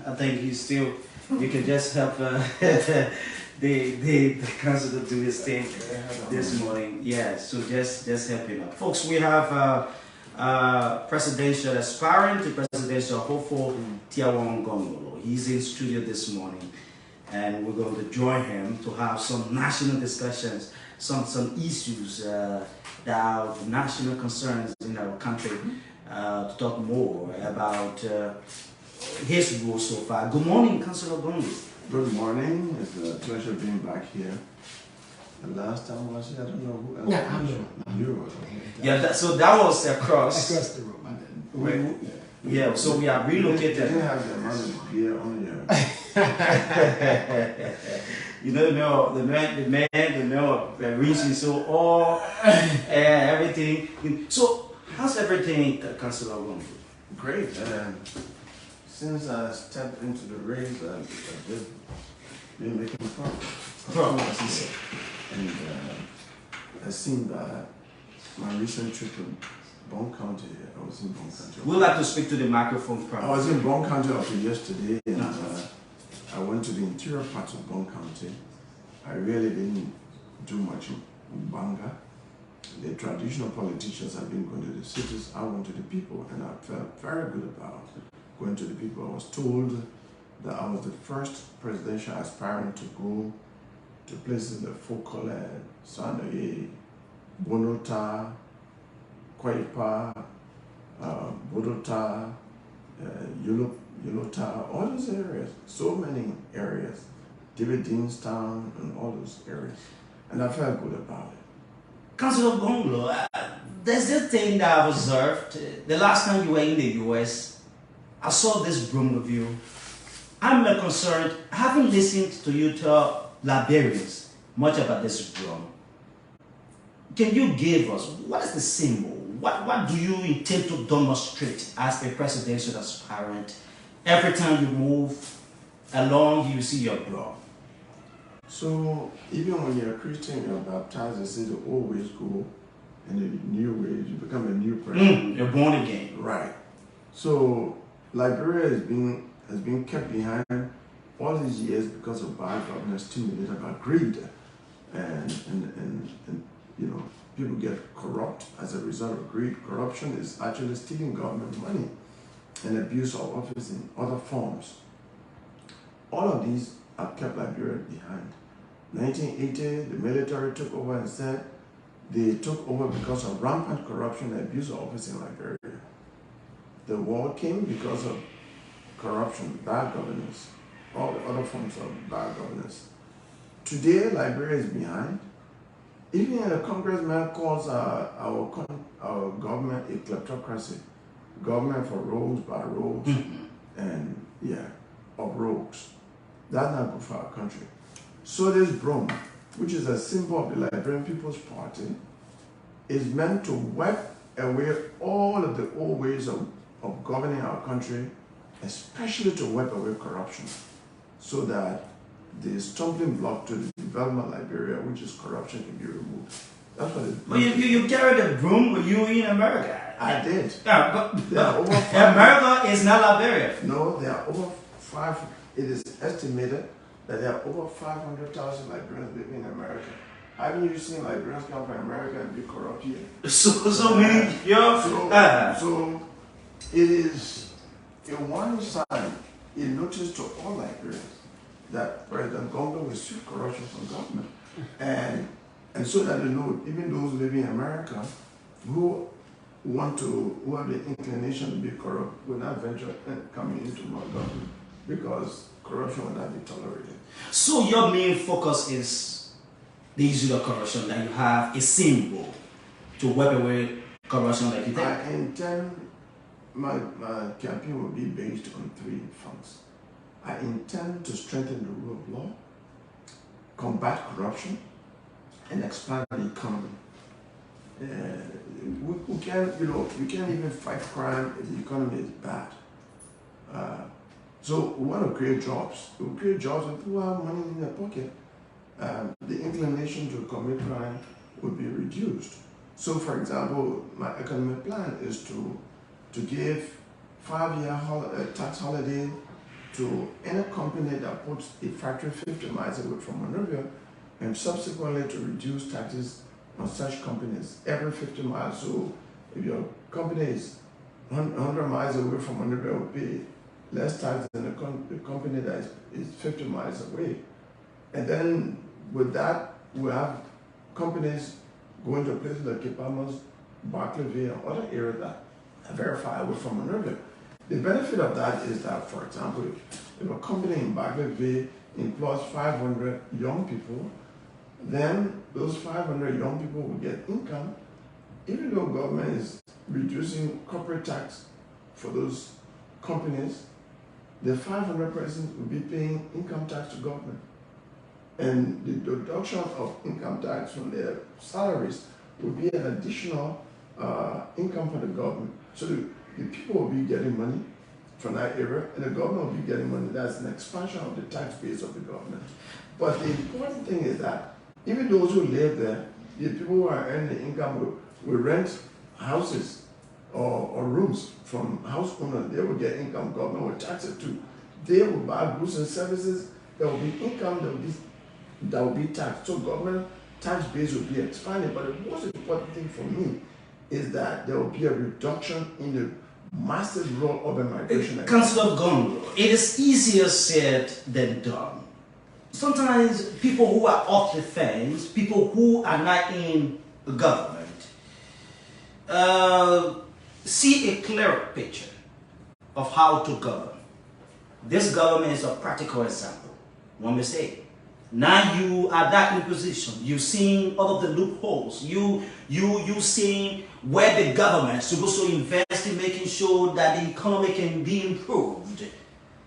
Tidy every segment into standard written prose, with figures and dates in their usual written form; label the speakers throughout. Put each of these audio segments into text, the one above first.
Speaker 1: I think you can just help the council to do his thing this morning. Yeah, so just help him out. Folks, we have presidential aspirant to presidential hopeful Tiawan Gongloe. He's in studio this morning, and we're going to join him to have some national discussions, some issues that are national concerns in our country, to talk more about his role so far. Good morning, Councillor Gongloe.
Speaker 2: Good morning. It's a pleasure being back here. The last time I was here, I don't know who else.
Speaker 3: Yeah, I'm sure.
Speaker 2: You were.
Speaker 1: Yeah, so that was across
Speaker 3: the room.
Speaker 1: Yeah, so we are relocated.
Speaker 2: You didn't have the amount of beer on you.
Speaker 1: You know, the man, reaching so all everything. So, how's everything, Councillor Gongloe?
Speaker 2: Great. Since I stepped into the race, I've just been making progress.
Speaker 1: As you said.
Speaker 2: And as seen by my recent trip to Bone County, I was in Bone County.
Speaker 1: We'd like to speak to the microphone.
Speaker 2: I was in Bone County up to yesterday, and I went to the interior parts of Bone County. I really didn't do much in Banga. The traditional politicians have been going to the cities. I went to the people, and I felt very good about going to the people. I was told that I was the first presidential aspirant to go to places like Cllr, Sanoye, Bonota, Kwaipa, Bodota, Yolota, all those areas, so many areas, David Deanstown and all those areas. And I felt good about it.
Speaker 1: Councillor Gongloe, there's this thing that I've observed. The last time you were in the US, I saw this broom with you. I'm concerned, having listened to you tell Liberians much about this broom. Can you give us, what is the symbol? What do you intend to demonstrate as a presidential aspirant? Every time you move along, you see your broom.
Speaker 2: So even when you're a Christian, you're baptized, they say the old ways go and the new ways, you become a new person.
Speaker 1: You're born again.
Speaker 2: Right. So Liberia has been kept behind all these years because of bad governance stimulated by greed. And you know, people get corrupt as a result of greed. Corruption is actually stealing government money and abuse of office in other forms. All of these have kept Liberia behind. 1980, the military took over and said they took over because of rampant corruption and abuse of office in Liberia. The war came because of corruption, bad governance, all the other forms of bad governance. Today, Liberia is behind. Even a congressman calls our government a kleptocracy, government for rogues by rogues, and of rogues. That's not good for our country. So this broom, which is a symbol of the Liberian People's Party, is meant to wipe away all of the old ways of governing our country, especially to wipe away corruption, so that the stumbling block to the development of Liberia, which is corruption, can be removed. That's what it.
Speaker 1: But you carried a broom with you in America.
Speaker 2: I did.
Speaker 1: Yeah, but America is not Liberia.
Speaker 2: No, there are over 5. It is estimated that there are over 500,000 Liberians living in America. Haven't you seen Liberians come from America and be corrupt here?
Speaker 1: So many.
Speaker 2: So it is a one sign, a notice to all Liberians that President Gongloe will sue corruption from government. And so that they know, even those living in America who have the inclination to be corrupt will not venture coming into my government because corruption will not be tolerated.
Speaker 1: So your main focus is the issue of corruption, that you have a symbol to wipe away corruption like you think?
Speaker 2: I intend, my campaign will be based on 3 fronts. I intend to strengthen the rule of law, combat corruption, and expand the economy. We can't even fight crime if the economy is bad. So we want to create jobs. We create jobs and people have money in their pocket. The inclination to commit crime will be reduced. So, for example, my economic plan is to give 5-year tax holiday to any company that puts a factory 50 miles away from Monrovia, and subsequently to reduce taxes on such companies every 50 miles. So if your company is 100 miles away from Monrovia, will pay less tax than the company that is 50 miles away. And then with that, we have companies going to places like Kipamos, Barclayville, and other areas that are very far away from Monrovia. The benefit of that is that, for example, if a company in Barclayville employs 500 young people, then those 500 young people will get income, even though government is reducing corporate tax for those companies. The 500 persons will be paying income tax to government. And the deduction of income tax from their salaries will be an additional income for the government. So the people will be getting money from that area, and the government will be getting money. That's an expansion of the tax base of the government. But the important thing is that even those who live there, the people who are earning the income will rent houses or rooms from house owners. They will get income, government will tax it too. They will buy goods and services, there will be income that will be taxed. So government tax base will be expanded. But the most important thing for me is that there will be a reduction in the massive rural urban migration.
Speaker 1: Councillor Gongloe, it is easier said than done. Sometimes people who are off the fence, people who are not in the government, see a clearer picture of how to govern. This government is a practical example. One mistake. Now you are that in position. You've seen all of the loopholes. You seeing where the government is supposed to invest in making sure that the economy can be improved.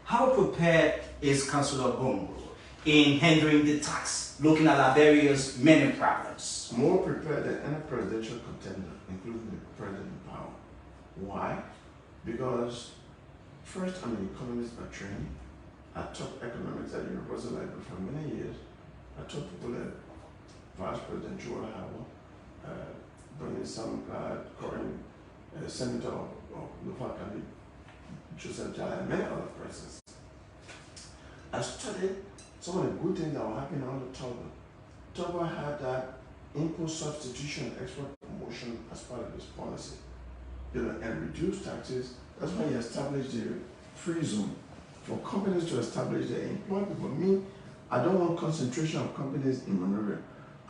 Speaker 1: How prepared is Councillor Gongloe in handling the tax, looking at Liberia's many problems?
Speaker 2: More prepared than any presidential contender, including the president in power. Why? Because first, I'm an economist by training. I taught economics at the University of Liberia for many years. I taught people at Vice President Joel Howell, Bernie Sanders, current Senator of Lofa County, Joseph Jala, and many other persons. I studied some of the good things that were happening under Togo. Togo had that import substitution, export promotion as part of this policy, and reduced taxes. That's why he established the free zone for companies to establish their employ people. Me, I don't want concentration of companies in Monrovia.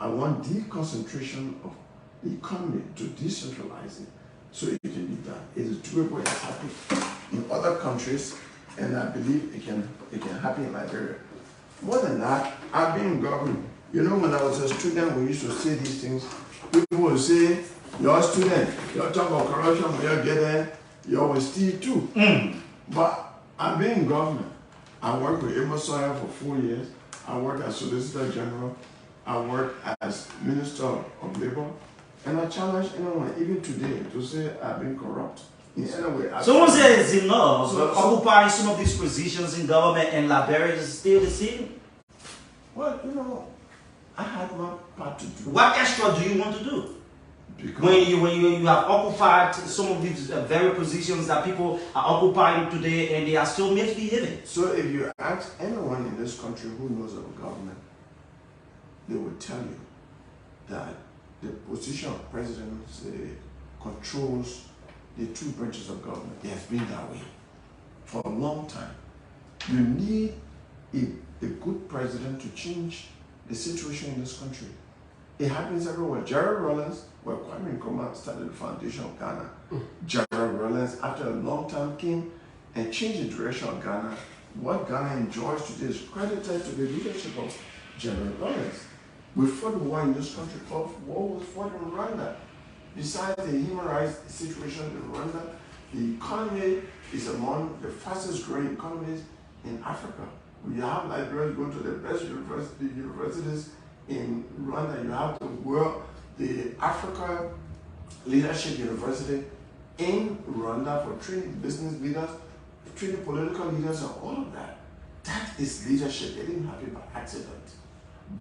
Speaker 2: I want deconcentration of the economy to decentralize it so it can be done. It is doable, it's happening in other countries, and I believe it can happen in Liberia. More than that, I've been in government. You know, when I was a student, we used to say these things. People would say, you're a student, you're talking about corruption, when you get there, you always steal too. But I've been in government. I worked with Amos Sawyer for 4 years. I worked as Solicitor General. I worked as Minister of Labor. And I challenge anyone, even today, to say I've been corrupt. In any way.
Speaker 1: Someone says it's enough, but occupying some of these positions in government and Liberia is still the same.
Speaker 2: Well, you know, I had my part to do.
Speaker 1: What extra do you want to do?
Speaker 2: Because
Speaker 1: When you have occupied some of these very positions that people are occupying today and they are still misbehaving.
Speaker 2: So if you ask anyone in this country who knows of government, they will tell you that the position of president controls the two branches of government. It has been that way for a long time. You need a good president to change the situation in this country. It happens everywhere. Gerald Rawlings, where Kwame Nkrumah started the foundation of Ghana. Gerald Rawlings, after a long time, came and changed the direction of Ghana. What Ghana enjoys today is credited to the leadership of Gerald Rawlings. We fought the war in this country. War was fought in Rwanda. Besides the human rights situation in Rwanda, the economy is among the fastest growing economies in Africa. We have Liberians going to the best universities in Rwanda. You have the Africa Leadership University in Rwanda for training business leaders, training political leaders, and all of that. That is leadership. It didn't happen by accident.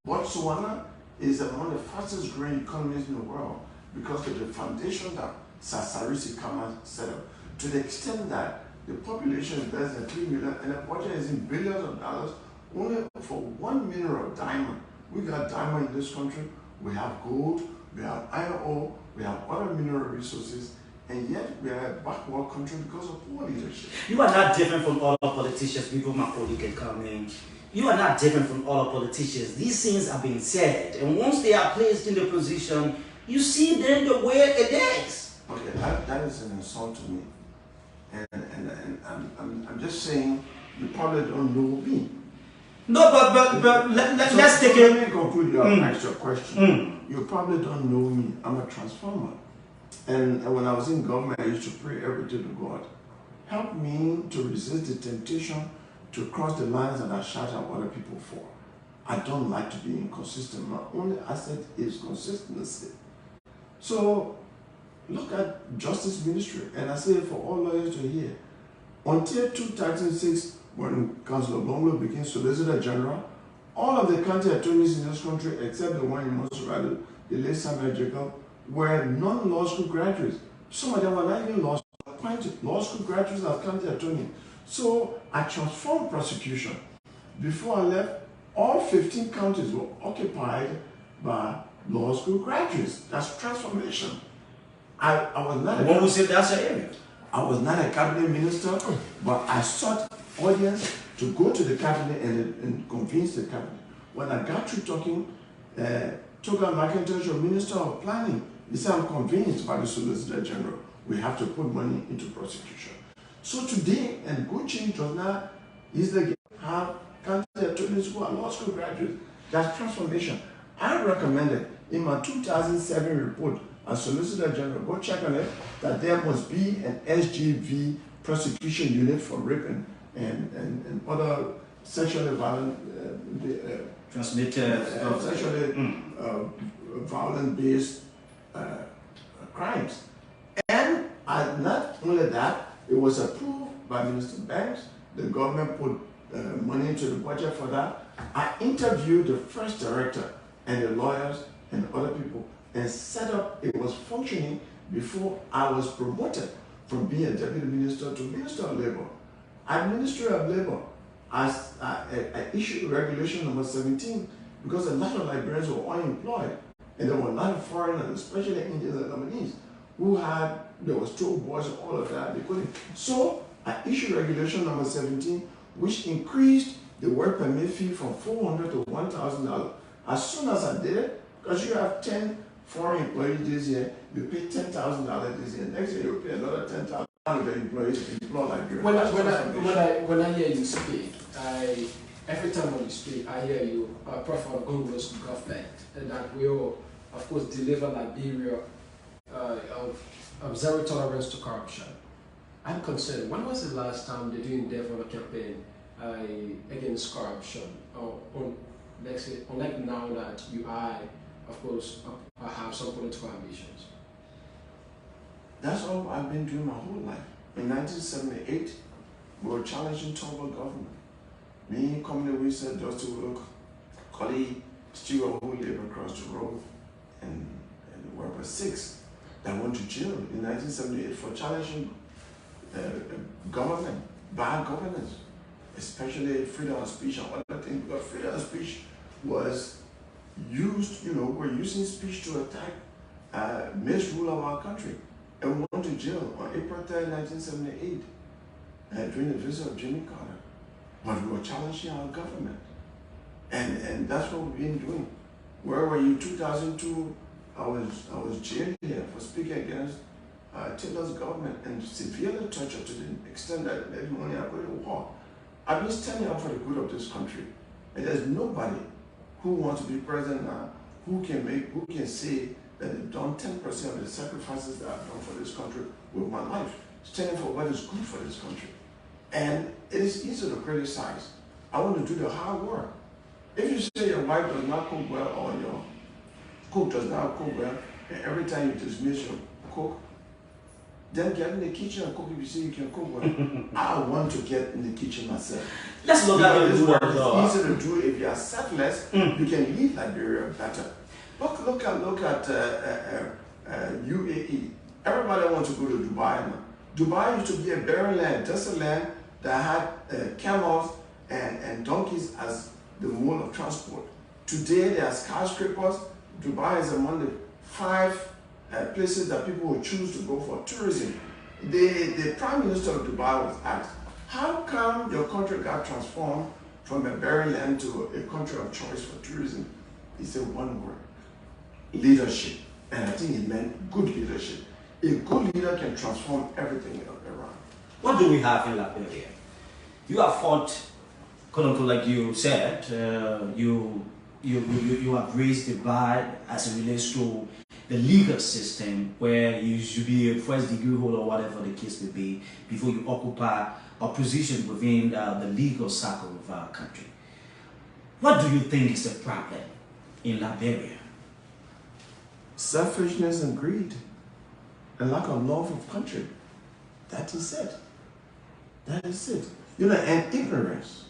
Speaker 2: Botswana is among the fastest growing economies in the world because of the foundation that Sasarisi Kama set up. To the extent that The population is less than 3 million, and the budget is in billions of dollars only for one mineral, diamond. We got diamond in this country. We have gold, we have iron ore, we have other mineral resources, and yet we are a backward country because of poor leadership.
Speaker 1: You are not different from other politicians. People, my colleague can come in. You are not different from other politicians. These things are being said, and once they are placed in the position, you see them the way it is.
Speaker 2: Okay, that is an insult to me. And I'm just saying, you probably don't know me.
Speaker 1: No, but let's take it.
Speaker 2: Let me conclude your extra question. You probably don't know me. I'm a transformer. And when I was in government, I used to pray every day to God, help me to resist the temptation to cross the lines that I shout at other people for. I don't like to be inconsistent. My only asset is consistency. So look at justice ministry, and I say it for all lawyers to hear. Until 2006, when Cllr Gongloe became Solicitor General, all of the county attorneys in this country, except the one in Montserrat, the late Samuel Jacob, were non-law school graduates. Some of them were not even law school graduates as county attorney. So I transformed prosecution. Before I left, all 15 counties were occupied by law school graduates. That's transformation. I was not.
Speaker 1: What was it? That's your area.
Speaker 2: I was not a cabinet minister, but I sought audience to go to the cabinet and convince the cabinet. When I got through talking, Toga McIntosh, your Minister of Planning, he said, I'm convinced by the Solicitor General. We have to put money into prosecution. So today, and good change does not easily have county attorneys who are law school graduates. That's transformation. I recommended in my 2007 report as Solicitor General, go check on it, that there must be an SGV prosecution unit for rape and other sexually violent sexually violent-based crimes. And not only that, it was approved by Minister Banks. The government put money into the budget for that. I interviewed the first director and the lawyers and other people and set up, it was functioning before I was promoted from being a deputy minister to Minister of Labor. At Ministry of Labor, I issued regulation number 17 because a lot of Liberians were unemployed, and there were a lot of foreigners, especially Indians and Lebanese, who had, there was stroke boys and all of that, they couldn't. So I issued regulation number 17, which increased the work permit fee from $400 to $1,000. As soon as I did it, because you have 10 foreign employees this year, you pay $10,000 this year. Next year, you pay another $10,000 the employees employ Liberia.
Speaker 3: When I hear you speak, every time when you speak, I hear you profile Gongloe's government, and that will, of course, deliver Liberia of zero tolerance to corruption. I'm concerned. When was the last time did you endeavor a campaign against corruption, or let's say, unlike now that you are, of course, have some political ambitions?
Speaker 2: That's all I've been doing my whole life. In 1978, we were challenging Togo government. Me, Commonwealth, we said, just to look, colleague, Stewart, who lived across the road, and there were 6 that went to jail in 1978 for challenging government, bad governance, especially freedom of speech and other things, because freedom of speech was used, we're using speech to attack misrule of our country. And we went to jail on April 3rd, 1978, during the visit of Jimmy Carter. But we were challenging our government. And that's what we've been doing. Where were you? 2002, I was jailed here for speaking against Taylor's government and severely tortured to the extent that every morning I go to war. I've been standing up for the good of this country. And there's nobody who wants to be president now who can say that they've done 10% of the sacrifices that I've done for this country with my life, standing for what is good for this country. And it is easy to criticize. I want to do the hard work. If you say your wife does not cook well or your cook does not cook well, and every time you dismiss your cook, then get in the kitchen and cook if you say you can cook well. I want to get in the kitchen myself.
Speaker 1: Let's look at this work.
Speaker 2: It's easy to do if you are selfless. You can lead Liberia better. Look at UAE. Everybody wants to go to Dubai now. Dubai used to be a barren land, desert land that had camels and donkeys as the mode of transport. Today there are skyscrapers. Dubai is among the 5 places that people will choose to go for tourism. The Prime Minister of Dubai was asked, how come your country got transformed from a barren land to a country of choice for tourism? He said one word: leadership. And I think it meant good leadership. A good leader can transform everything around.
Speaker 1: What do we have in Liberia? You have fought, quote unquote, like you said, you have raised the bar as it relates to the legal system, where you should be a first degree holder or whatever the case may be before you occupy a position within the legal circle of our country. What do you think is the problem in Liberia?
Speaker 2: Selfishness and greed, and lack of love of country. That is it. That is it. You know, and ignorance.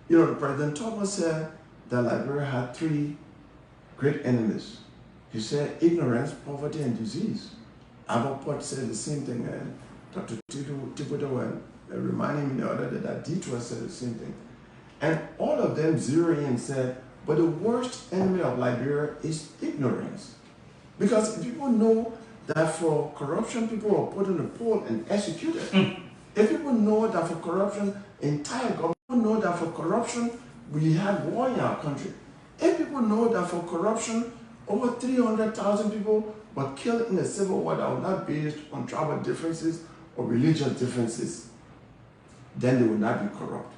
Speaker 2: You know, President Thomas said that Liberia had 3 great enemies. He said ignorance, poverty, and disease. Abbott said the same thing, and Dr. Tibodo reminding me the other day that Detroit said the same thing. And all of them zeroed in and said, but the worst enemy of Liberia is ignorance. Because if people know that for corruption, people are put on the pole and executed. If people know that for corruption, entire government know that for corruption, we had war in our country. If people know that for corruption, over 300,000 people were killed in a civil war that was not based on tribal differences or religious differences, then they will not be corrupt.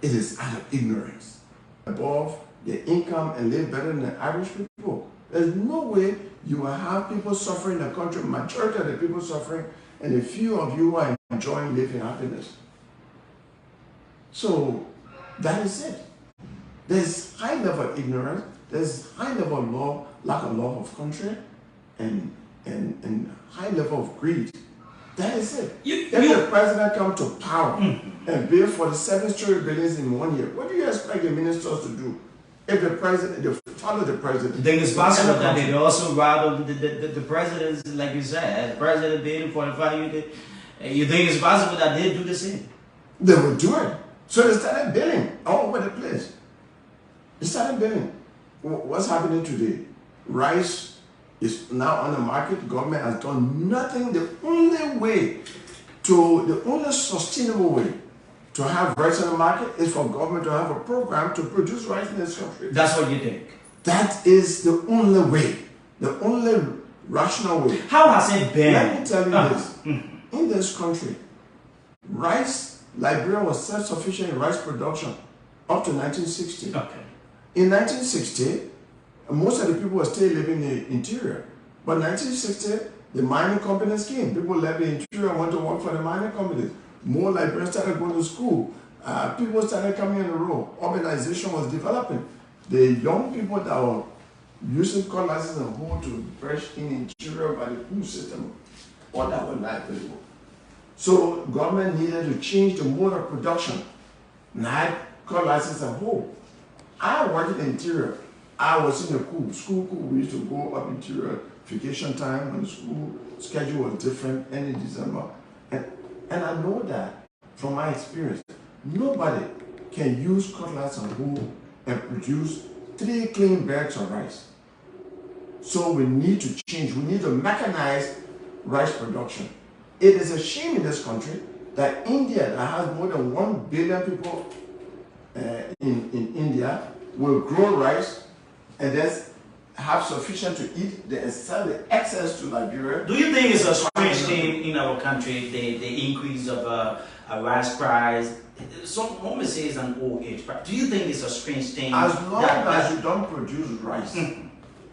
Speaker 2: It is out of ignorance. Above their income and live better than the average people. There's no way you will have people suffering in the country, majority of the people suffering, and a few of you are enjoying living happiness. So that is it. There's high level of ignorance, there's high level of law, lack of love of country, and high level of greed. That is it. If the president comes to power and bill for the 7 trillion billions in 1 year, what do you expect the ministers to do? If the president, they follow the president.
Speaker 1: Then it's possible that they also rather the presidents, like you said, the president did for the 5 years. You think it's possible that they do the same?
Speaker 2: They will do it. So they started billing all over the place. They started billing. What's happening today? Rice is now on the market. Government has done nothing. The only sustainable way to have rice on the market is for government to have a program to produce rice in this country.
Speaker 1: That's what you think?
Speaker 2: That is the only way, the only rational way.
Speaker 1: How has it been?
Speaker 2: Let me tell you this. In this country, rice, Liberia was self-sufficient in rice production up to 1960.
Speaker 1: Okay.
Speaker 2: In 1960, most of the people were still living in the interior. But 1960, the mining companies came. People left the interior and went to work for the mining companies. More Liberians started going to school. People started coming on the road. Urbanization was developing. The young people that were using cutlasses and hoe to brush in interior by the pool system, all that was not available. So government needed to change the mode of production, not cutlasses and hoe. I worked in the interior. I was in the school. We used to go up interior vacation time when the school schedule was different, any December. And I know that from my experience, nobody can use cutlass and hoe and produce 3 clean bags of rice. So we need to change. We need to mechanize rice production. It is a shame in this country that India, that has more than 1 billion people in India, will grow rice and then have sufficient to eat, they sell the excess to Liberia.
Speaker 1: Do you think it's a strange thing in our country, the increase of a rice price? Some women say it's an old age price. Do you think it's a strange thing?
Speaker 2: As long as you don't produce rice,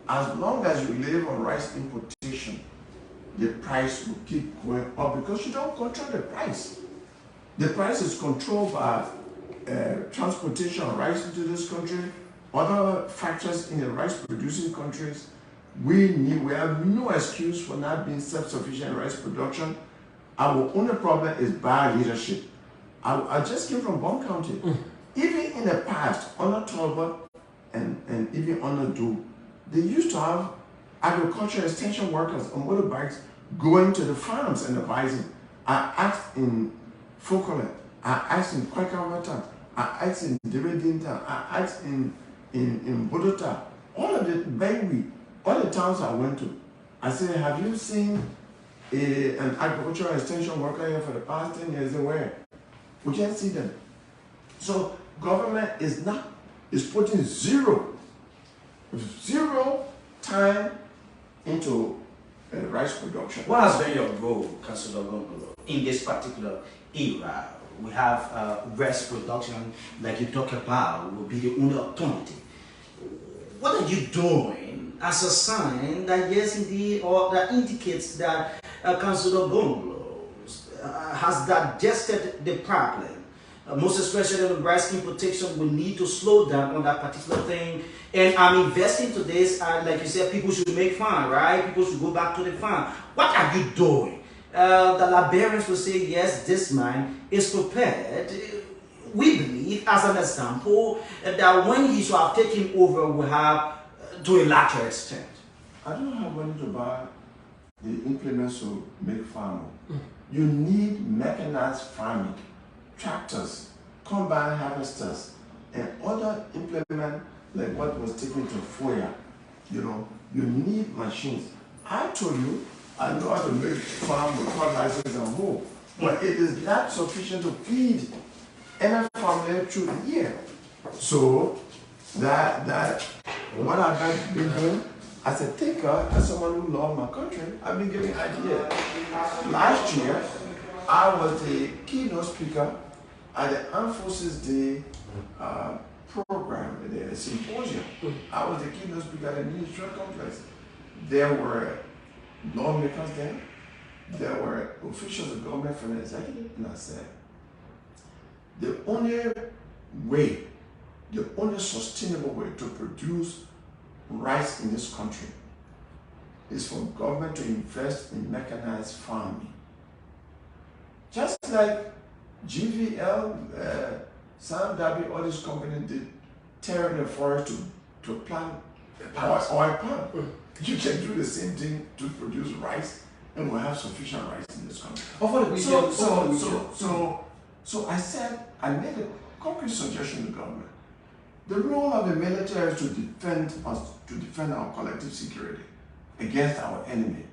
Speaker 2: as long as you live on rice importation, the price will keep going up because you don't control the price. The price is controlled by transportation of rice into this country, other factors in the rice producing countries. We have no excuse for not being self-sufficient in rice production. Our only problem is bad leadership. I just came from Bond County. Even in the past, under Talbot and even under Do, they used to have agriculture extension workers on motorbikes going to the farms and advising. I asked in Fokole, I asked in Kwekawata, I asked in Diredinta, I asked in Bodota, all of the Bangui, all the towns I went to. I said, have you seen an agricultural extension worker here for the past 10 years? Where? We can't see them. So government is putting zero time into rice production.
Speaker 1: What has been your role, Councillor Gongloe, in this particular era? We have rice production, like you talk about, will be the only alternative. What are you doing as a sign that yes, indeed, or that indicates that Councillor Gongloe has digested the problem? Most especially on rice importation, we need to slow down on that particular thing. And I'm investing to this, and like you said, people should make fun, right? People should go back to the farm. What are you doing? The Liberians will say, yes, this man is prepared. We believe, as an example, that when he should have taken over, we have to a larger extent.
Speaker 2: I don't have money to buy the implements to make farming. You need mechanized farming, tractors, combine harvesters, and other implements like what was taken to FOIA. You know, you need machines. I told you, I know how to make farm with fertilizers and hoe, but it is not sufficient to feed any family through the year. So that what I've been doing as a thinker, as someone who loves my country, I've been giving ideas. Last year, I was the keynote speaker at the Armed Forces Day program, the symposium. I was the keynote speaker at the Ministerial Complex. There were lawmakers there, there were officials of government from the executive, and I said, the only sustainable way to produce rice in this country is for government to invest in mechanized farming. Just like GVL, Sam Dhabi, all these companies did tearing the forest to plant oil palm. You can do the same thing to produce rice, and we'll have sufficient rice in this country. So I said, I made a concrete suggestion to government. The role of the military is to defend us, to defend our collective security against our enemy.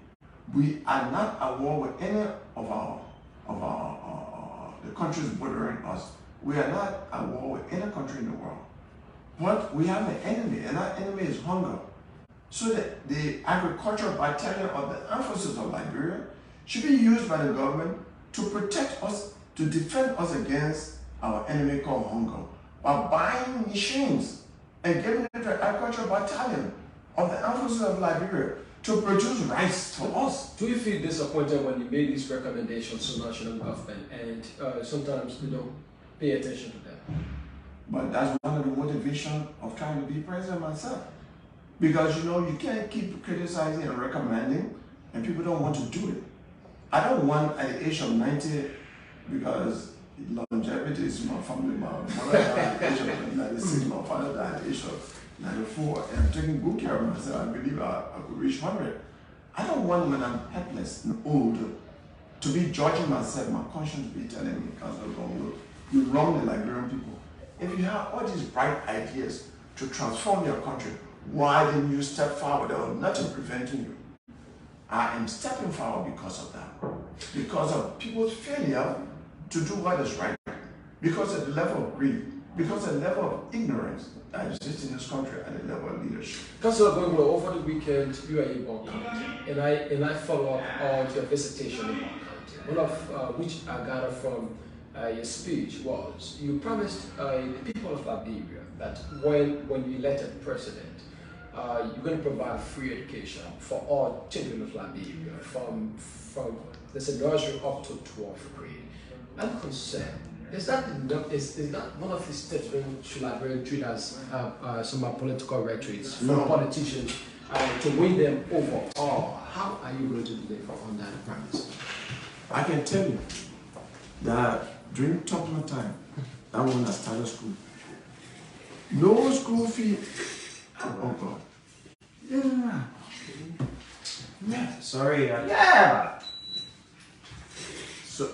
Speaker 2: We are not at war with any of the countries bordering us. We are not at war with any country in the world. But we have an enemy, and that enemy is hunger. So that the agricultural battalion of the armed forces of Liberia should be used by the government to protect us, to defend us against our enemy called hunger, by buying machines and giving it to the agricultural battalion of the armed forces of Liberia to produce rice for us.
Speaker 3: Do you feel disappointed when you made these recommendations to national government and sometimes you don't pay attention to them?
Speaker 2: But that's one of the motivations of trying to be president myself. Because you can't keep criticizing and recommending and people don't want to do it. I don't want at the age of 90, because longevity is my family. My mother died at the age of 96, my father died at the age of 94, and I'm taking good care of myself. I believe I could reach 100. I don't want, when I'm helpless and old, to be judging myself, my conscience be telling me, Councillor Gongloe, you wrong the Liberian people. If you have all these bright ideas to transform your country, why didn't you step forward? There was nothing preventing you. I am stepping forward because of that. Because of people's failure to do what is right. Because of the level of greed. Because of the level of ignorance that exists in this country at the level of leadership.
Speaker 3: Councillor Gongloe, over the weekend, you are in Bon County, and I follow up on your visitation in Bon County. One of which I gathered from your speech was, you promised the people of Liberia that when you elected president, you're going to provide free education for all children of Liberia from let's say nursery up to 12th grade. I'm concerned. Is that one of the steps when should Liberia treat as some political rhetorics from politicians to win them over? Or how are you going to deliver on that promise?
Speaker 2: I can tell you that during Tupper time, that when I started school, no school fee. Oh God.
Speaker 1: Yeah. Sorry. Yeah.
Speaker 2: So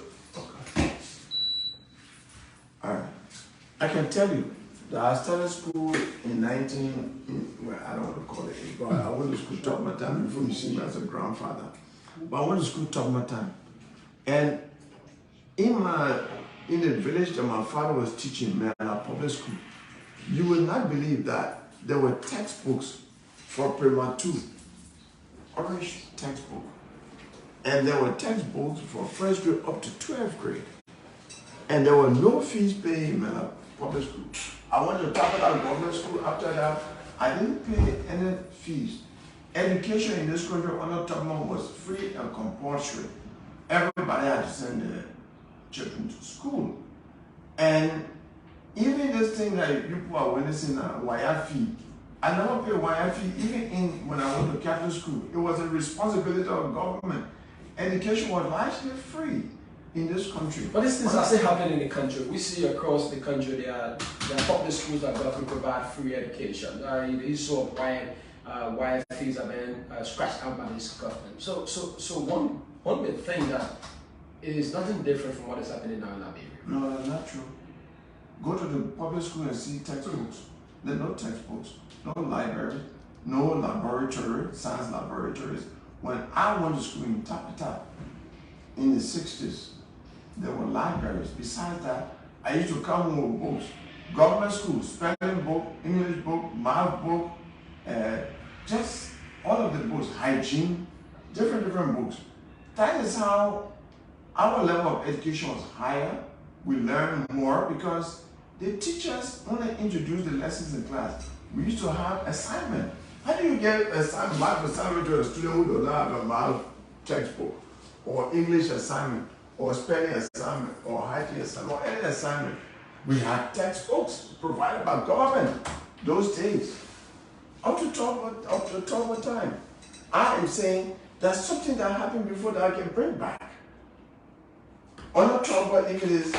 Speaker 2: I can tell you that I started school in well, I don't want to call it, but I went to school top of my time before you see me as a grandfather. But I went to school top of my time. And in the village that my father was teaching me at a public school, you will not believe that there were textbooks for primary 2, orange textbook. And there were textbooks for first grade up to 12th grade. And there were no fees paid in my public school. I went to top of that government school. After that, I didn't pay any fees. Education in this country under Tubman was free and compulsory. Everybody had to send their children to school. And even this thing that people are witnessing now, wire fee, I never paid wire fee, even when I went to Catholic school. It was a responsibility of the government. Education was largely free in this country.
Speaker 3: But these things are still happening in the country. We see across the country there are public schools that government provide free education. The issue of wire fees are being scratched out by this government. So one big thing that is nothing different from what is happening now in Liberia.
Speaker 2: No, that's not true. Go to the public school and see textbooks. There are no textbooks, no library, no laboratory, science laboratories. When I went to school in Tapata in the 60s, there were libraries. Besides that, I used to come home with books. Government school, spelling book, English book, math book, just all of the books, hygiene, different books. That is how our level of education was higher. We learned more because the teachers only introduced the lessons in class. We used to have assignment. How do you get a math assignment to a student who does not have a math textbook, or English assignment, or spelling assignment, or hygiene assignment, or any assignment? We had textbooks provided by government those days. Up to 12 time. I am saying there's something that happened before that I can bring back. On October, if it is,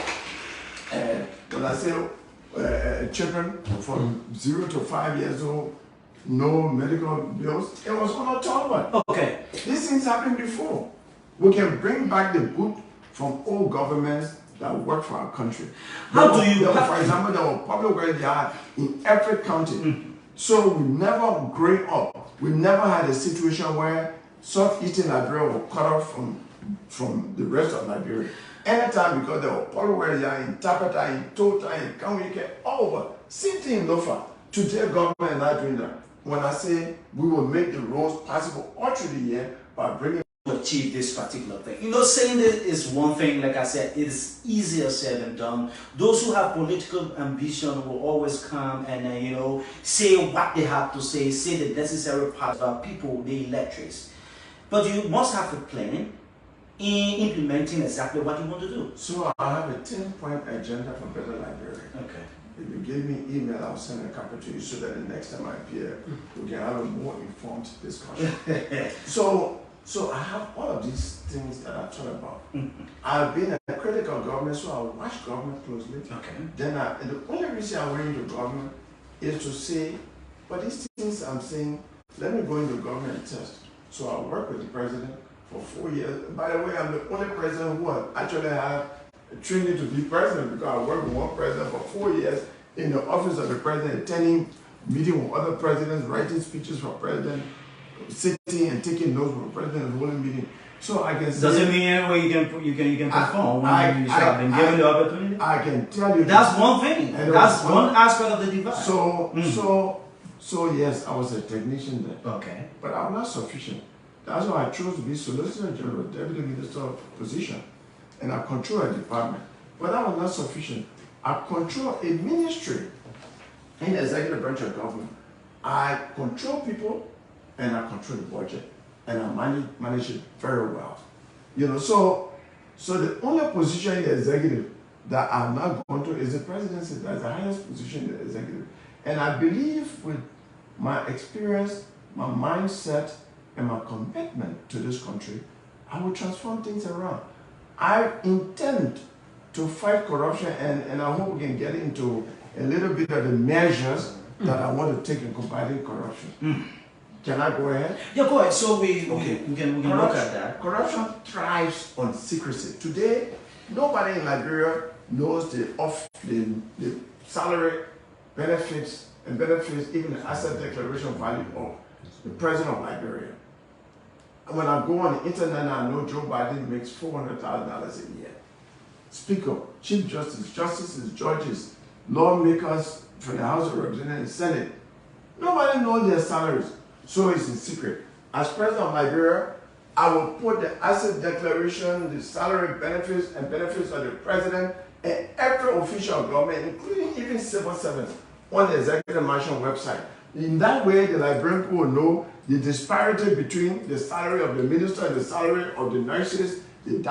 Speaker 2: when I say children from 0 to 5 years old, no medical bills, it was on October.
Speaker 1: Okay.
Speaker 2: These things happened before. We can bring back the boot from old governments that work for our country. For example, there were public welfare yard in every county. So we never grew up. We never had a situation where southeastern Liberia was cut off from the rest of Liberia. Anytime, because there were public welfare in Tapata, in Tota, in Kamwike, all over. Same thing in Lofa. Today, government is not doing that. When I say we will make the roads possible all through the year by bringing
Speaker 1: to achieve this particular thing. You know, saying this is one thing, like I said, it is easier said than done. Those who have political ambition will always come and, you know, say what they have to say the necessary parts about people, the electors. But you must have a plan in implementing exactly what you want to do.
Speaker 2: So I have a 10-point agenda for better Liberia.
Speaker 1: Okay.
Speaker 2: If you give me email, I'll send a copy to you so that the next time I appear, we can have a more informed discussion. So I have all of these things that I thought about. I've been a critical government, so I watch government closely.
Speaker 1: Okay.
Speaker 2: Then the only reason I went into government is to say, but these things I'm saying, let me go into government and test. So I worked with the president for 4 years. By the way, I'm the only president who actually have training to be president, because I worked with one president for 4 years in the office of the president, attending meetings with other presidents, writing speeches for president, sitting and taking notes for president and holding meeting. So I can say,
Speaker 1: does it mean anyway you can perform when you have been given the opportunity?
Speaker 2: I can tell you
Speaker 1: that's one thing. That's one aspect of the divide.
Speaker 2: So yes, I was a technician there.
Speaker 1: Okay.
Speaker 2: But I'm not sufficient. That's why I chose to be Solicitor General, Deputy Minister position, and I control a department. But that was not sufficient. I control a ministry in the executive branch of government. I control people, and I control the budget, and I manage it very well. You know, so the only position in the executive that I'm not going to is the presidency. That's the highest position in the executive. And I believe with my experience, my mindset, and my commitment to this country, I will transform things around. I intend to fight corruption, and I hope we can get into a little bit of the measures that I want to take in combating corruption. Can I go ahead?
Speaker 1: Yeah, go ahead. So we can look at that.
Speaker 2: Corruption thrives on secrecy. Today, nobody in Liberia knows the salary, benefits, and benefits, even the asset declaration value of the president of Liberia. And when I go on the internet, I know Joe Biden makes $400,000 a year. Speaker, Chief Justice, justices, judges, lawmakers from the House of Representatives and Senate. Nobody knows their salaries, so it's in secret. As president of Liberia, I will put the asset declaration, the salary benefits, and benefits of the president and every official of government, including even civil servants, on the executive mansion website. In that way, the Liberian people will know the disparity between the salary of the minister and the salary of the nurses, the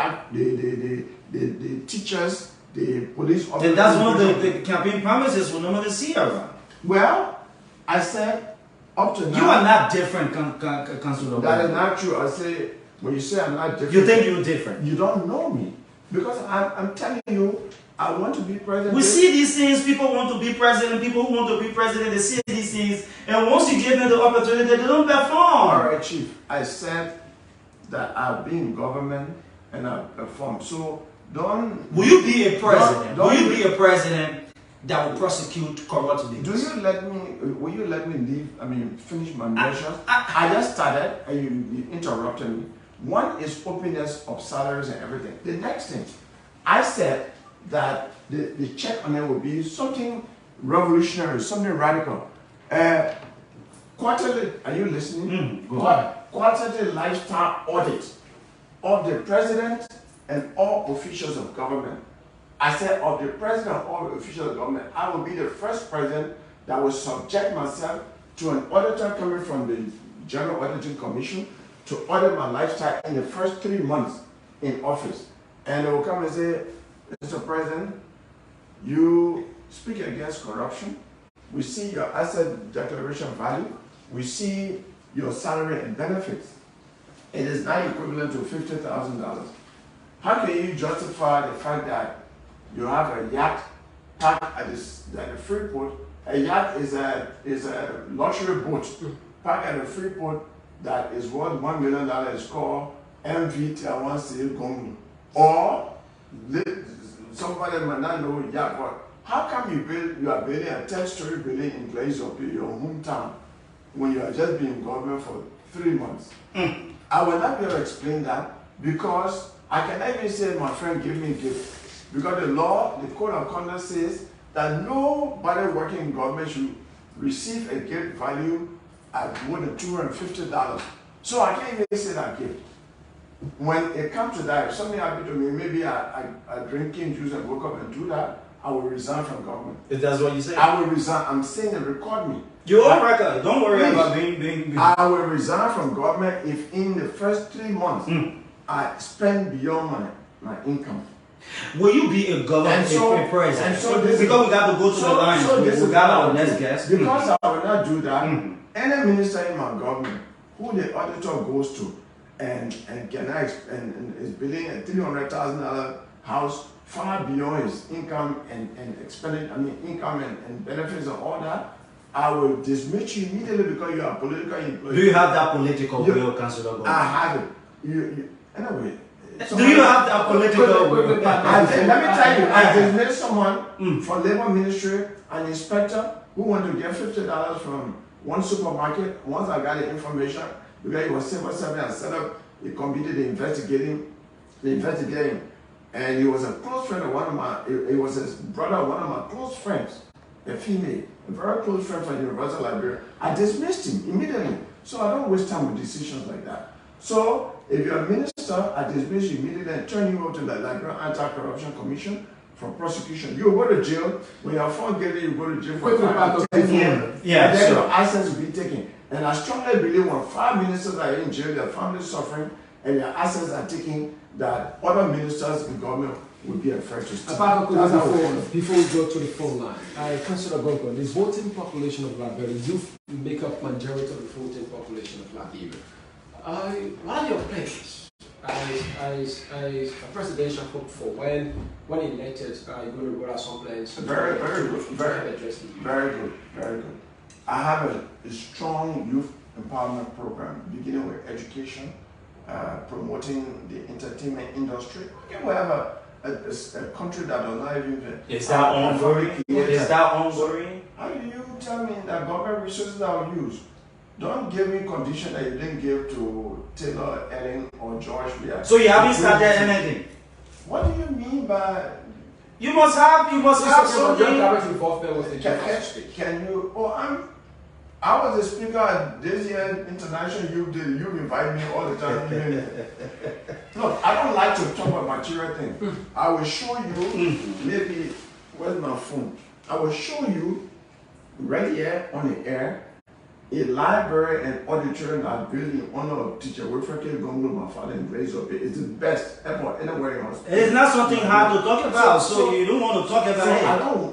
Speaker 2: teachers, the police officers.
Speaker 1: Then that's one of the campaign promises we'll normally see around.
Speaker 2: Well, I said, up to now.
Speaker 1: You are not different, Councilor.
Speaker 2: That is not true. I say, when you say I'm not different.
Speaker 1: You think you're different?
Speaker 2: You don't know me. Because I'm telling you, I want to be president.
Speaker 1: We see these things, people want to be president, people who want to be president, they see these things, and once you give them the opportunity, they don't perform.
Speaker 2: All right, Chief. I said that I've been in government and I've performed. So don't...
Speaker 1: Will you be a president? Will you be a president that will prosecute corrupt leaders?
Speaker 2: Will you let me leave, finish my measures? I just started and you interrupted me. One is openness of salaries and everything. The next thing, I said that the check on it will be something revolutionary, something radical. Quarterly, are you listening? Quarterly lifestyle audit of the president and all officials of government. I said of the president and all officials of government, I will be the first president that will subject myself to an auditor coming from the General Auditing Commission to audit my lifestyle in the first 3 months in office. And they will come and say, Mr. President, you speak against corruption. We see your asset declaration value. We see your salary and benefits. It is now equivalent to $50,000. How can you justify the fact that you have a yacht parked at the Freeport? A yacht is a luxury boat parked at the Freeport that is worth $1 million. It's called MV Tiawan Gongloe. Or somebody might not know yacht, but how come you are building a 10-story building in place of your hometown when you are just being in government for 3 months? I will not be able to explain that because I cannot even say, my friend, give me a gift. Because the law, the code of conduct says that nobody working in government should receive a gift value at more than $250. So I can't even say that gift. When it comes to that, if something happened to me, maybe I drink cane juice and woke up and do that, I will resign from government.
Speaker 1: If that's what you say?
Speaker 2: I will resign. I'm saying it, record me.
Speaker 1: You're on record. Don't worry about being...
Speaker 2: I will resign from government if in the first 3 months I spend beyond my income.
Speaker 1: Will you be a government president? Because we got to go to the line. We got our next guest.
Speaker 2: Because I will not do that, any minister in my government who the auditor goes to and is building a $300,000 house far beyond his income and expenditure, income and benefits and all that, I will dismiss you immediately because you are a political employee.
Speaker 1: Do you have that political will, Councilor Gongloe?
Speaker 2: I have it. Anyway.
Speaker 1: Do you have that political will?
Speaker 2: Let me tell you, I dismissed someone from Labor Ministry, an inspector who wanted to get $50 from one supermarket. Once I got the information, because he was civil servant and set up a committee to investigate him. And he was a close friend of one of my, he was his brother of one of my close friends, a female, a very close friend from the University of Liberia. I dismissed him immediately. So I don't waste time with decisions like that. So if you're a minister, I dismiss you immediately and turn you over to the Liberia Anti-Corruption Commission for prosecution. You go to jail. When you're found guilty, you go to jail for 10 years.
Speaker 1: Yeah,
Speaker 2: and then your assets will be taken. And I strongly believe when 5 ministers are in jail, their families suffering, and their assets are taken, that other ministers in government will be afraid to step.
Speaker 3: Before we go to the phone line, Councilor Gongloe, the voting population of Liberia, you make up majority of the voting population of Liberia. What are your plans as a presidential hopeful when elected? You're going to roll out some plans.
Speaker 2: Very good. I have a strong youth empowerment program beginning with education, promoting the entertainment industry. Okay, we have a country that does not even...
Speaker 1: Is that ongoing? Is that ongoing?
Speaker 2: How do you tell me that government resources are used? Don't give me condition that you didn't give to Taylor, Ellen, or George.
Speaker 1: So you haven't started anything?
Speaker 2: What do you mean by...
Speaker 1: You must have something.
Speaker 3: Direct involvement with the
Speaker 2: Can you... I was a speaker at this year International Youth Day. You invite me all the time. Look, I don't like to talk about material things. I will show you, maybe, where's my phone? I will show you right here on the air a library and auditorium that I built in honor of teacher Cllr, Gongloe, my father, and raised up. It's the best ever anywhere else.
Speaker 1: It's not something hard to talk about, so you don't want to talk about it.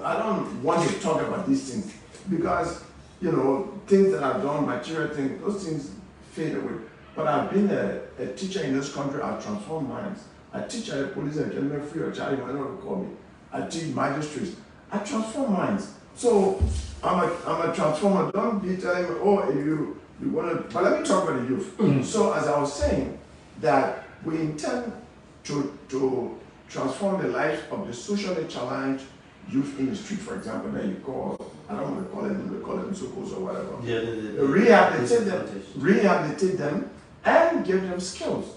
Speaker 2: I don't want to talk about these things because, you know, things that I've done, material things, those things fade away. But I've been a teacher in this country. I've transformed minds. I teach at the police academy free of charge. I don't call me. I teach magistrates. I transform minds. So I'm a transformer. Don't be telling me, oh, if you want to. But let me talk about the youth. So as I was saying, that we intend to transform the lives of the socially challenged youth in the street, for example, that you call, I don't want to call them, we call them suckles or whatever. Rehabilitate them and give them skills.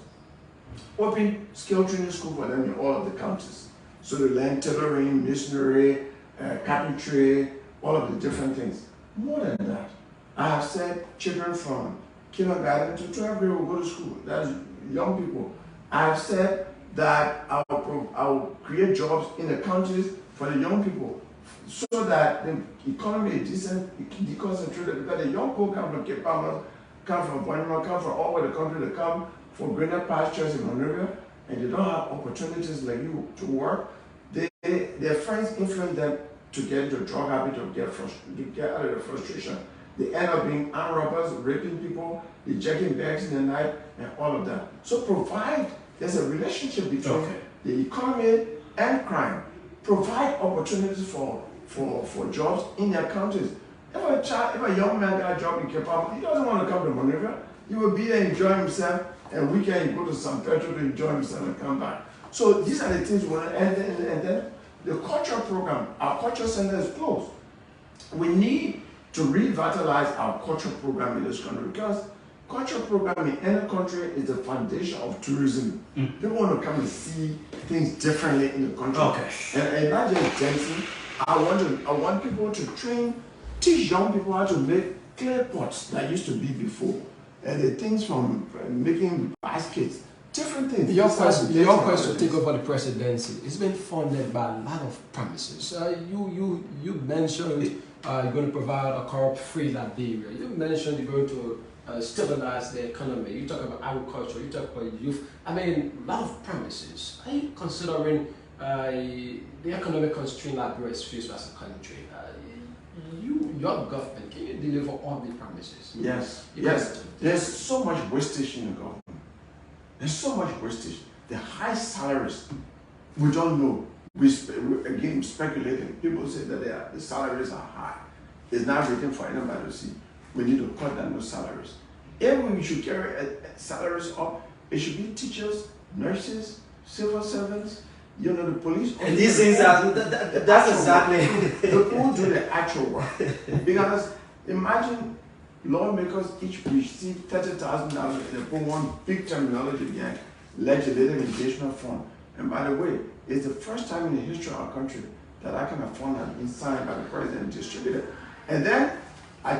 Speaker 2: Open skill training school for them in all of the counties. So they learn tailoring, masonry, carpentry, all of the different things. More than that, I have said children from kindergarten to 12th grade will go to school. That's young people. I have said that I'll create jobs in the counties for the young people so that the economy is decent, deconcentrated, because the young people come from Cape Palmas, come from Panama, come from all over the country, they come for greener pastures in Monrovia, and they don't have opportunities like you to work. Their friends influence them to get into a drug habit, to get out of the frustration. They end up being armed robbers, raping people, ejecting bags in the night, and all of that. So there's a relationship between the economy and crime. Provide opportunities for jobs in their countries. If a young man got a job in Cape Town, he doesn't want to come to Monrovia. He will be there, enjoy himself, and weekend he go to San Pedro to enjoy himself and come back. So these are the things we want to, and then the cultural program, our cultural center is closed. We need to revitalize our cultural program in this country, because cultural program in any country is the foundation of tourism. People want to come and see things differently in the country. And not just dancing. I want people to teach young people how to make clay pots that used to be before. And the things from making baskets, different things.
Speaker 3: Your quest to take over the presidency, it's been funded by a lot of promises. You mentioned you're going to provide a corrupt-free Liberia. You mentioned you're going to stabilize the economy. You talk about agriculture, you talk about youth. I mean, a lot of promises. Are you considering the economic constraint Liberia is faced as a country? Your government, can you deliver all the promises?
Speaker 2: Yes. There's so much wastage in the government. There's so much wastage. The high salaries, we don't know. Again, speculating. People say that the salaries are high. It's not written for anybody to see. We need to cut down those salaries. If we should carry salaries up, it should be teachers, nurses, civil servants, the police.
Speaker 1: And these things that's exactly
Speaker 2: the people do the actual work. Because imagine lawmakers each receive $30,000. They put one big terminology behind legislative engagement fund. And by the way, it's the first time in the history of our country that that kind of fund has been signed by the president and distributed. And then I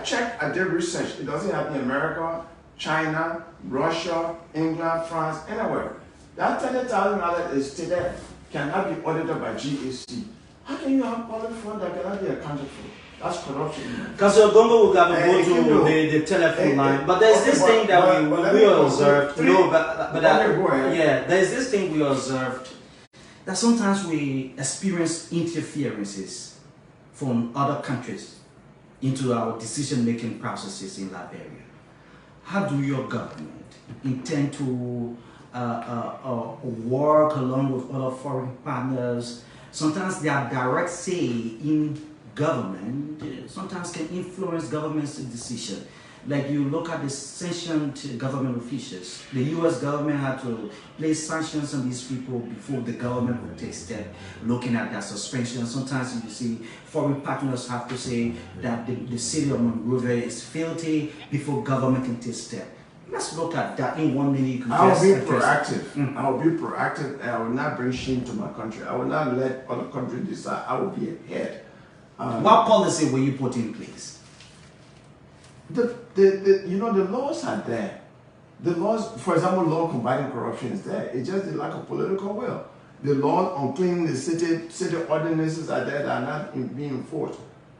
Speaker 2: did research. It doesn't happen in America, China, Russia, England, France, anywhere. That $30,000 is still there, cannot be audited by GAC. How can you have public fund that cannot be accounted for? That's corruption.
Speaker 1: Because your Gongloe will have to go to the telephone line. But there's this thing that we observed. There's this thing we observed, that sometimes we experience interferences from other countries into our decision-making processes in Liberia. How do your government intend to work along with other foreign partners? Sometimes their direct say in government sometimes can influence government's decision. like you look at the sanctioned government officials. The U.S. government had to place sanctions on these people before the government would take steps looking at that suspension. Sometimes you see foreign partners have to say that the city of Monrovia is filthy before government can take steps. Let's look at that in 1 minute.
Speaker 2: I will be proactive. I will be proactive, and I will not bring shame to my country. I will not let other countries decide. I will be ahead.
Speaker 1: What policy will you put in place?
Speaker 2: You know, the laws are there. The laws, for example, law combating corruption is there. It's just the lack of political will. The law on cleaning the city ordinances are there that are not being enforced.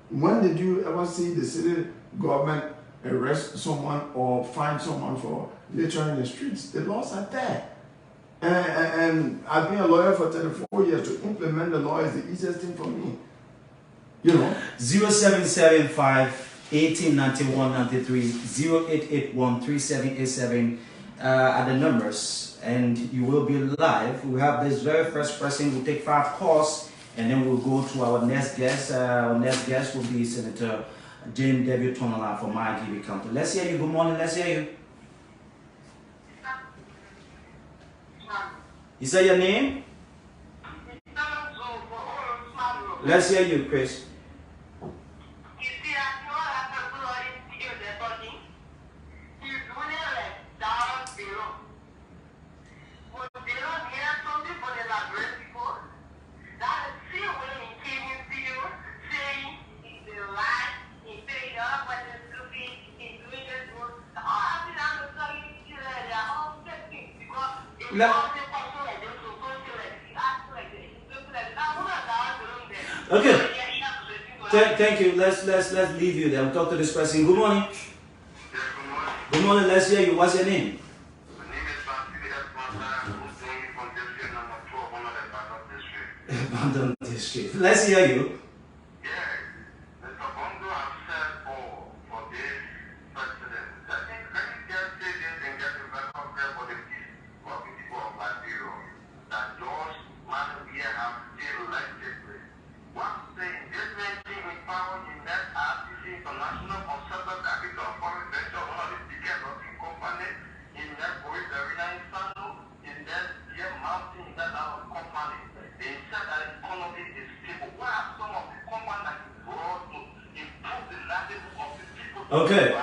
Speaker 2: When did you ever see the city government arrest someone or fine someone for littering in the streets? The laws are there. And I've been a lawyer for 34 years. To implement the law is the easiest thing for me. You know?
Speaker 1: 0775 1891 93 0881 3787 are the numbers, and you will be live. We have this very first person. We'll take 5 calls, and then we'll go to our next guest. Our next guest will be Senator James W. Tonola from Margibi County. Let's hear you. Good morning. Let's hear you. You say your name? Let's hear you, Chris. Okay. Thank you. Let's leave you there. We'll talk to this person. Good morning. Good morning. Let's hear you. What's your name?
Speaker 4: My name is
Speaker 1: Abandon District. Let's hear you. Okay.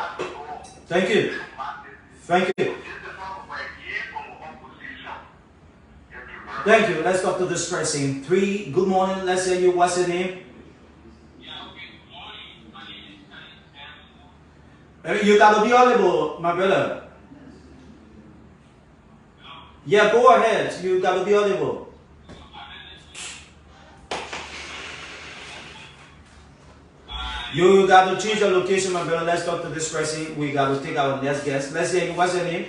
Speaker 1: Thank you. Thank you. Thank you. Let's talk to this person. 3. Good morning. Let's hear you. What's your name? You gotta be audible, my brother. Yeah, go ahead. You gotta be audible. You got to change your location, my brother. Let's talk to this person. We got to take our next guest. Let's hear you. What's your name?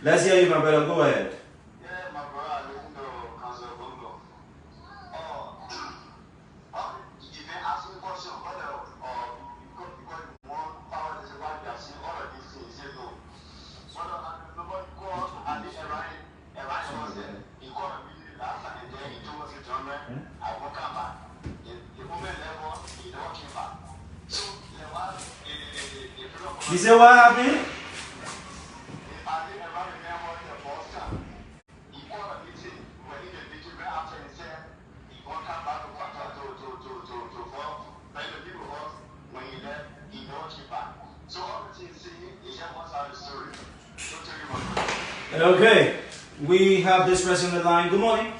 Speaker 1: Let's hear you, my brother. Go ahead. You say what happened? Okay, we have this person on the line. Good morning.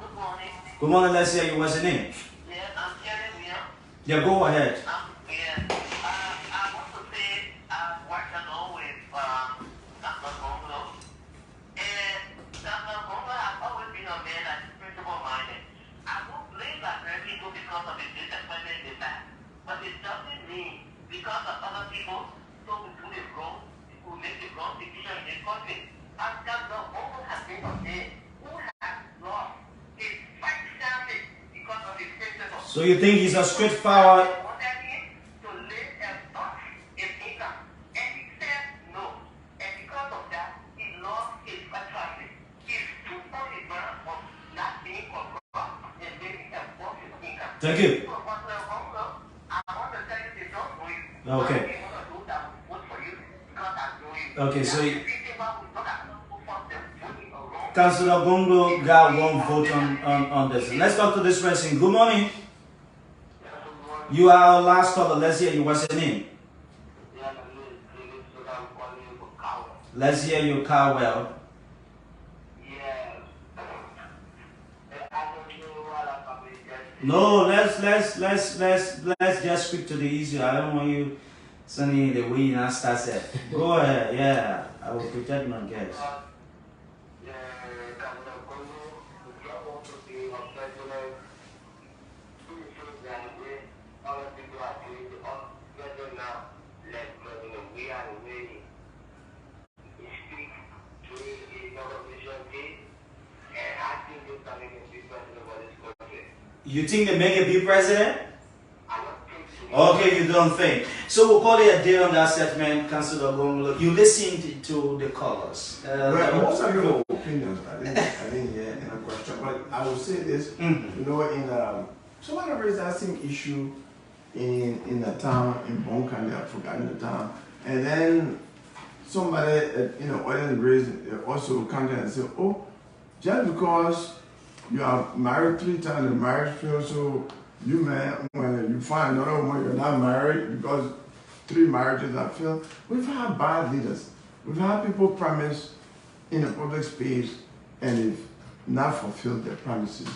Speaker 4: Good morning.
Speaker 1: Good morning. Let's hear you. What's your name?
Speaker 4: Yeah, I'm Tiawan.
Speaker 1: Yeah, go ahead.
Speaker 4: I want to say I've worked along with Dr. Gongloe. And Dr. Gongloe has always been a man that's principle-minded. I don't blame Black people because of the disappointment they have. But it doesn't mean because of other people who do the wrong, who make the wrong decision in the country. As Dr. Gongloe has been a man who has lost his fight standing because of his principle.
Speaker 1: So you think he's a straightforward? Thank you.
Speaker 4: So, Councillor Gongloe, I want to tell you they don't know you.
Speaker 1: Okay.
Speaker 4: They want to do that vote for you because I know you.
Speaker 1: Okay, so
Speaker 4: That's the reason why we don't have to force them voting around.
Speaker 1: Councillor Gongloe got one vote on this. Let's talk to this person. Good morning. You are our last caller. Let's hear you. What's your name? Let's hear you, Cowell. No, let's just speak to the issue. I don't want you sending the way you start it. Go ahead, yeah. I will protect my guests. You think they make a big president? Okay, you don't think. So we'll call it a day on that segment, Councillor Gongloe. You listened to the callers.
Speaker 2: Well, most of your opinions, I didn't hear any question, but I will say this. You know, in somebody raised that same issue in a town in Bonkan, I've forgotten the town, and then somebody, raised also counted and said, oh, just because you are married 3 times, the marriage fails, so you man, when you find another woman, you're not married because 3 marriages have failed. We've had bad leaders. We've had people promise in a public space and they've not fulfilled their promises.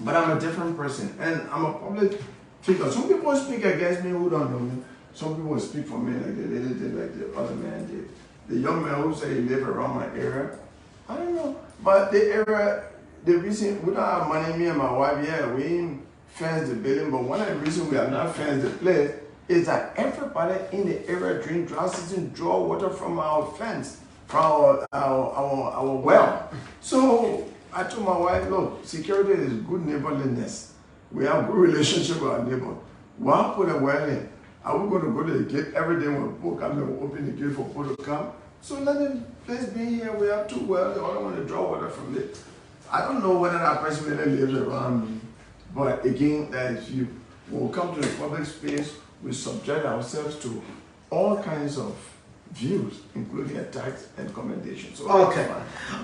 Speaker 2: But I'm a different person and I'm a public figure. Some people speak against me who don't know me. Some people speak for me like the lady did, like the other man did. The young man who said he lived around my area, I don't know. But the area, the reason we don't have money, me and my wife, yeah, we ain't fence the building, but one of the reasons we have not fenced the place is that everybody in the area during drought season draw water from our fence, from our well. So I told my wife, look, security is good neighborliness. We have good relationship with our neighbor. Why put a well in? Are we going to go to the gate every day when people come and open the gate for people to come? So let the place be here. We have 2 wells. The other one to draw water from it. I don't know whether that person really lives around me. But again, that if you will come to the public space, we subject ourselves to all kinds of views, including attacks and commendations. So
Speaker 1: okay.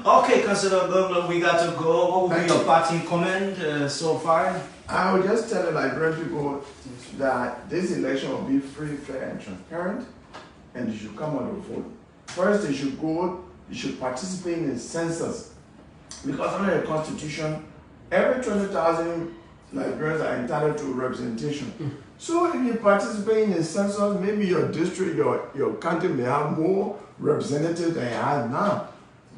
Speaker 1: Okay, Councillor Gongloe, we got to go. What will be your parting comment so far?
Speaker 2: I will just tell the Liberian people that this election will be free, fair, and transparent, and they should come out and vote. First, they should go, they should participate in the census, because under the Constitution, every 20,000 Liberians are entitled to representation. So if you participate in the census, maybe your district, your county may have more representatives than it has now.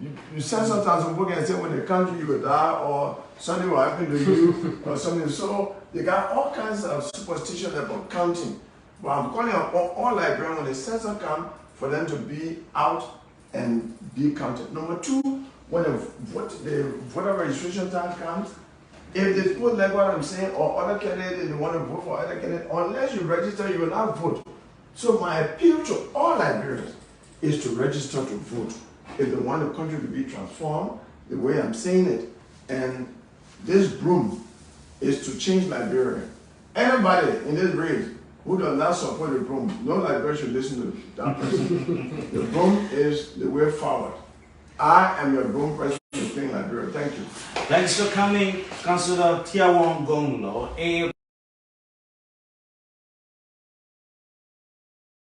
Speaker 2: You send some time some book and say when they come to you will die or something will happen to you or something. So they got all kinds of superstition about counting. But I'm calling upon all Liberians when the census comes for them to be out and be counted. Number 2, when the voter registration time comes, if they put like what I'm saying, or other candidates, they want to vote for other candidates, unless you register, you will not vote. So my appeal to all Liberians is to register to vote if they want the country to be transformed the way I'm saying it. And this broom is to change Liberia. Anybody in this race who does not support the broom, no Liberian should listen to that person. The broom is the way forward. I am your broom president in Liberia. Thank you.
Speaker 1: Thanks for coming, Councillor Tiawan Gongloe.